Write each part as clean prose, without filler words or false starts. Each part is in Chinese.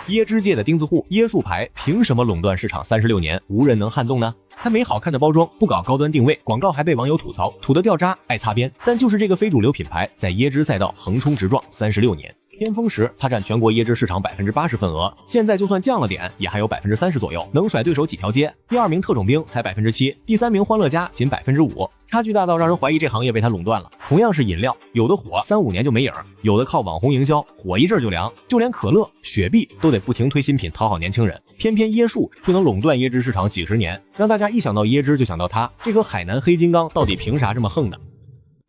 椰汁界的钉子户，椰树牌凭什么垄断市场36年，无人能撼动呢？它没好看的包装，不搞高端定位，广告还被网友吐槽土得掉渣，爱擦边。但就是这个非主流品牌，在椰汁赛道横冲直撞36年。巅峰时，它占全国椰汁市场80%份额，现在就算降了点，也还有30%左右，能甩对手几条街。第二名特种兵才7%，第三名欢乐家仅5%，差距大到让人怀疑这行业被它垄断了。同样是饮料，有的火3-5年就没影，有的靠网红营销，火一阵就凉。就连可乐、雪碧都得不停推新品讨好年轻人，偏偏椰树却能垄断椰汁市场几十年，让大家一想到椰汁就想到它，这颗海南黑金刚到底凭啥这么横呢？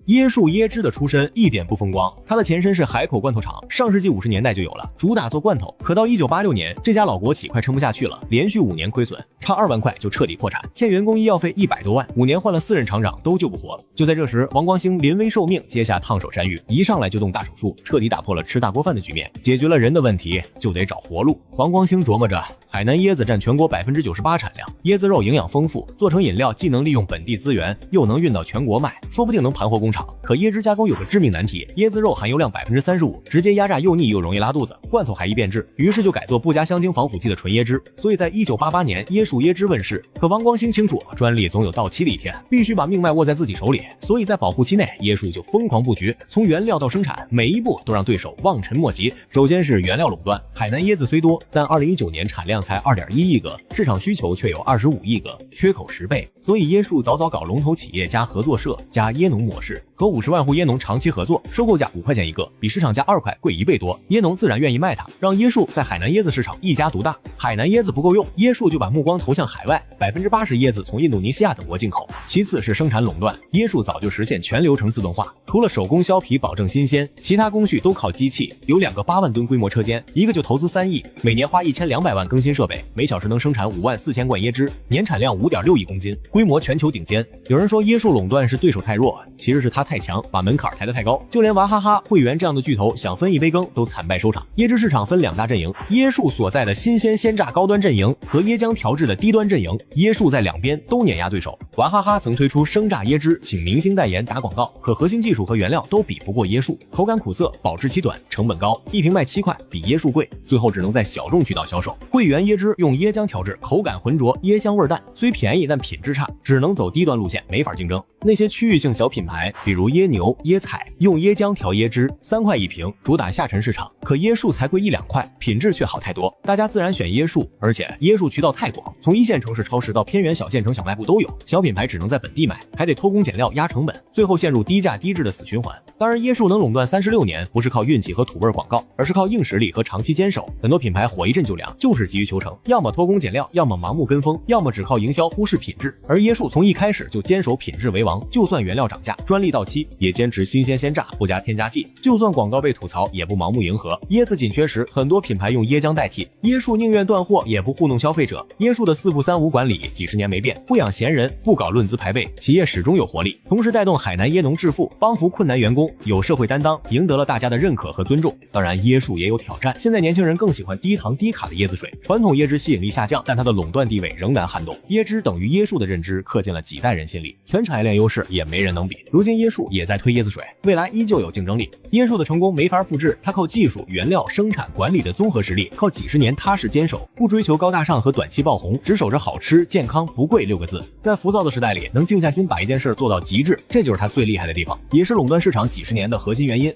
椰树椰汁的出身一点不风光，它的前身是海口罐头厂，上世纪50年代就有了，主打做罐头。可到1986年，这家老国企快撑不下去了，连续5年亏损，差2万块就彻底破产，欠员工医药费100多万，5年换了4任厂长都救不活。就在这时，王光兴临危受命，接下烫手山芋，一上来就动大手术，彻底打破了吃大锅饭的局面，解决了人的问题，就得找活路。王光兴琢磨着，海南椰子占全国98%产量，椰子肉营养丰富，做成饮料既能利用本地资源，又能运到全国卖，说不定能盘活工厂。可椰汁加工有个致命难题，椰子肉含油量35%，直接压榨又腻又容易拉肚子，罐头还易变质，于是就改做不加香精防腐剂的纯椰汁。所以在1988年，椰树椰汁问世。可王光兴清楚，专利总有到期的一天，必须把命脉握在自己手里。所以在保护期内，椰树就疯狂布局，从原料到生产，每一步都让对手望尘莫及。首先是原料垄断，海南椰子虽多，但2019年产量才2.1亿个，市场需求却有25亿个，缺口10倍。所以椰树早早搞龙头企业加合作社加椰农模式，和50万户椰农长期合作，收购价5块钱一个，比市场价2块贵1倍多，椰农自然愿意卖它，让椰树在海南椰子市场一家独大。海南椰子不够用，椰树就把目光投向海外，80%椰子从印度尼西亚等国进口。其次是生产垄断，椰树早就实现全流程自动化，除了手工削皮保证新鲜，其他工序都靠机器。有2个8万吨规模车间，一个就投资3亿，每年花1200万更新设备，每小时能生产54000罐椰汁，年产量5.6亿公斤，规模全球顶尖。有人说椰树垄断是对手太弱，其实是它太强，把门槛抬得太高，就连娃哈哈、汇源这样的巨头想分一杯羹都惨败收场。椰汁市场分2大阵营，椰树所在的新鲜鲜榨高端阵营和椰浆调制的低端阵营，椰树在两边都碾压对手。娃哈哈曾推出生榨椰汁，请明星代言打广告，可核心技术和原料都比不过椰树，口感苦涩，保质期短，成本高，一瓶卖7块，比椰树贵，最后只能在小众渠道销售。汇源椰汁用椰浆调制，口感浑浊，椰香味淡，虽便宜但品质差，只能走低端路线，没法竞争。那些区域性小品牌，比如椰牛、椰彩，用椰浆调椰汁，3块一瓶，主打下沉市场，可椰树才贵1-2块，品质却好太多，大家自然选椰树。而且椰树渠道太广，从1线城市超市到偏远小县城小卖部都有，小品牌只能在本地买，还得偷工减料压成本，最后陷入低价低质的死循环。当然，椰树能垄断36年，不是靠运气和土味广告，而是靠硬实力和长期坚守。很多品牌火一阵就凉，就是急于求成，要么偷工减料，要么盲目跟风，要么只靠营销忽视品质。而椰树从一开始就坚守品质为王，就算原料涨价、专利到期，也坚持新鲜鲜榨，不加添加剂。就算广告被吐槽，也不盲目迎合。椰子紧缺时，很多品牌用椰浆代替，椰树宁愿断货，也不糊弄消费者。椰树的4不3无管理几十年没变，不养闲人，不搞论资排辈，企业始终有活力，同时带动海南椰农致富，帮扶困难员工，有社会担当，赢得了大家的认可和尊重。当然，椰树也有挑战，现在年轻人更喜欢低糖低卡的椰子水，传统椰汁吸引力下降，但它的垄断地位仍难撼动。椰汁等于椰树的认知刻进了几代人心里，全产业链优势也没人能比。如今椰树也在推椰子水，未来依旧有竞争力。椰树的成功没法复制，它靠技术、原料、生产、管理的综合实力，靠几十年踏实坚守，不追求高大上和短期爆红，只守着好吃、健康、不贵6个字。在浮躁的时代里，能静下心把一件事做到极致，这就是它最厉害的地方，也是垄断市场几十年的核心原因。